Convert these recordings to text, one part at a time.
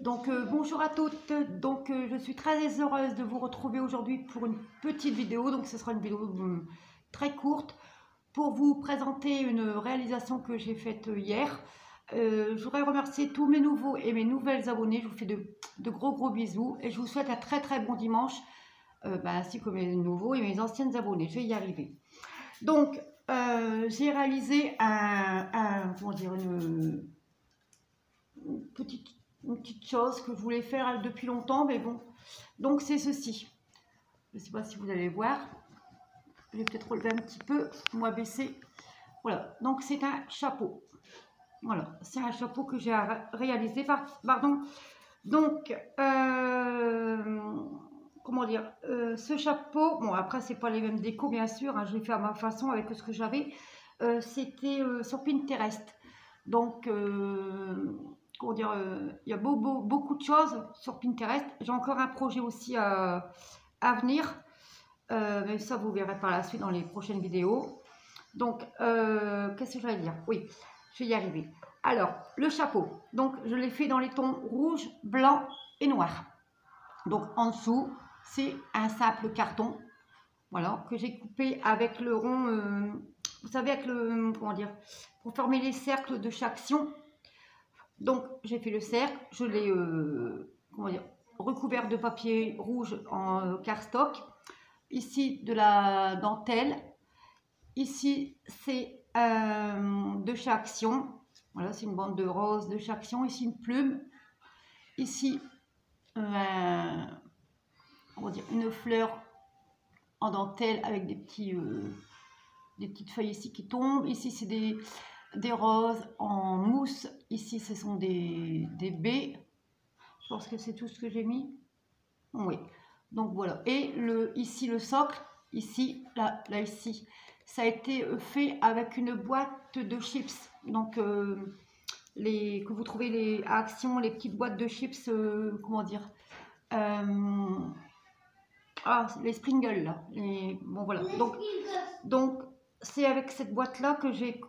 Donc bonjour à toutes, donc je suis très heureuse de vous retrouver aujourd'hui pour une petite vidéo. Donc ce sera une vidéo très courte pour vous présenter une réalisation que j'ai faite hier. Je voudrais remercier tous mes nouveaux et mes nouvelles abonnés. Je vous fais de gros bisous et je vous souhaite un très bon dimanche, ainsi que mes nouveaux et mes anciennes abonnés. Je vais y arriver. Donc j'ai réalisé comment dire, une petite chose que je voulais faire depuis longtemps, mais bon. Donc c'est ceci. Je ne sais pas si vous allez voir. Je vais peut-être relever un petit peu, moi baisser. Voilà. Donc c'est un chapeau. Voilà. C'est un chapeau que j'ai réalisé. Pardon. Donc comment dire, ce chapeau. Bon après c'est pas les mêmes décos bien sûr. Hein, je l'ai fait à ma façon avec ce que j'avais. C'était sur Pinterest. Donc comment dire, il y a beaucoup de choses sur Pinterest. J'ai encore un projet aussi à venir, mais ça vous verrez par la suite dans les prochaines vidéos. Donc qu'est-ce que je vais dire? Oui, je vais y arriver. Alors le chapeau, donc je l'ai fait dans les tons rouge, blanc et noir. Donc en dessous c'est un simple carton, voilà, que j'ai coupé avec le rond, vous savez, avec le, comment dire, pour former les cercles de chaque sion. Donc j'ai fait le cercle, je l'ai comment dire, recouvert de papier rouge en cardstock. Ici de la dentelle. Ici c'est de chaque sion. Voilà, c'est une bande de rose de chaque sion. Ici une plume. Ici on va dire une fleur en dentelle avec des petites feuilles ici qui tombent. Ici c'est des roses en mousse. Ici ce sont des baies. Je pense que c'est tout ce que j'ai mis. Oui. Donc voilà. Et ici le socle. Ici, là ici. Ça a été fait avec une boîte de chips. Donc que vous trouvez les à Action, les petites boîtes de chips, comment dire, les Springles là. Bon voilà. Donc c'est avec cette boîte là que j'ai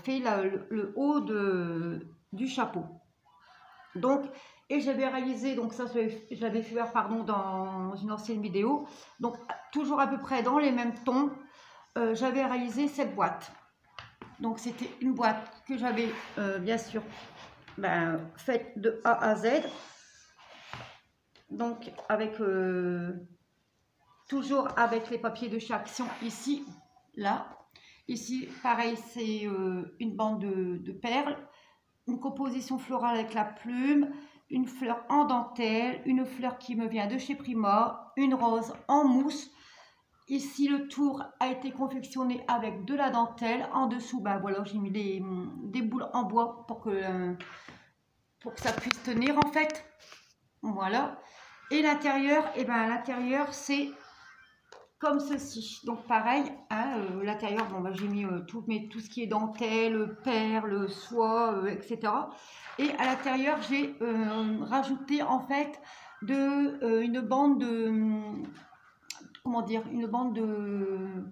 fait le haut du chapeau. Donc, et j'avais réalisé, donc ça je l'avais fait pardon dans une ancienne vidéo, donc toujours à peu près dans les mêmes tons, j'avais réalisé cette boîte. Donc c'était une boîte que j'avais bien sûr faite de A à Z, donc avec toujours avec les papiers de chaque sion ici, là. Ici pareil, c'est une bande de perles, une composition florale avec la plume, une fleur en dentelle, une fleur qui me vient de chez Prima, une rose en mousse. Ici le tour a été confectionné avec de la dentelle. En dessous, voilà, j'ai mis des boules en bois pour que ça puisse tenir en fait. Voilà. Et l'intérieur, l'intérieur c'est comme ceci. Donc pareil, hein, l'intérieur, j'ai mis tout ce qui est dentelle, perles, soie, etc. Et à l'intérieur, j'ai rajouté en fait une bande de, comment dire, une bande de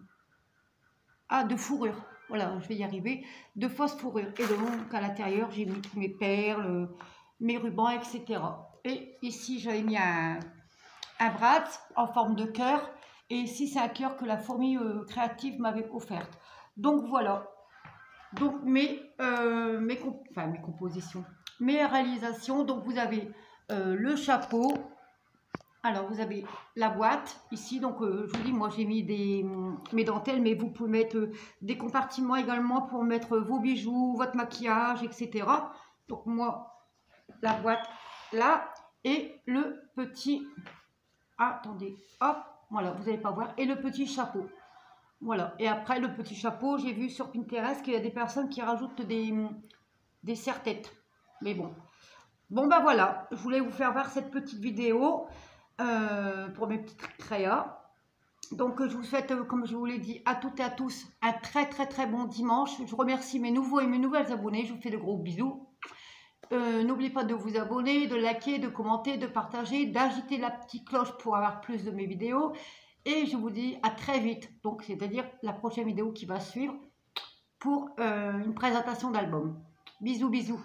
fourrure. Voilà, je vais y arriver, de fausse fourrure. Et donc à l'intérieur, j'ai mis tous mes perles, mes rubans, etc. Et ici, j'avais mis un brad en forme de cœur. Et ici, c'est un cœur que la fourmi créative m'avait offerte. Donc voilà. Donc mes compositions, mes réalisations. Donc vous avez le chapeau. Alors vous avez la boîte ici. Donc je vous dis, moi j'ai mis mes dentelles, mais vous pouvez mettre des compartiments également pour mettre vos bijoux, votre maquillage, etc. Donc moi, la boîte là et le petit. Attendez, hop. Voilà, vous n'allez pas voir. Et le petit chapeau. Voilà. Et après, le petit chapeau, j'ai vu sur Pinterest qu'il y a des personnes qui rajoutent des serre-têtes. Mais bon. Bon, voilà. Je voulais vous faire voir cette petite vidéo pour mes petites créas. Donc, je vous souhaite, comme je vous l'ai dit, à toutes et à tous, un très bon dimanche. Je remercie mes nouveaux et mes nouvelles abonnés. Je vous fais de gros bisous. N'oubliez pas de vous abonner, de liker, de commenter, de partager, d'agiter la petite cloche pour avoir plus de mes vidéos. Et je vous dis à très vite, donc c'est-à-dire la prochaine vidéo qui va suivre pour une présentation d'album. Bisous.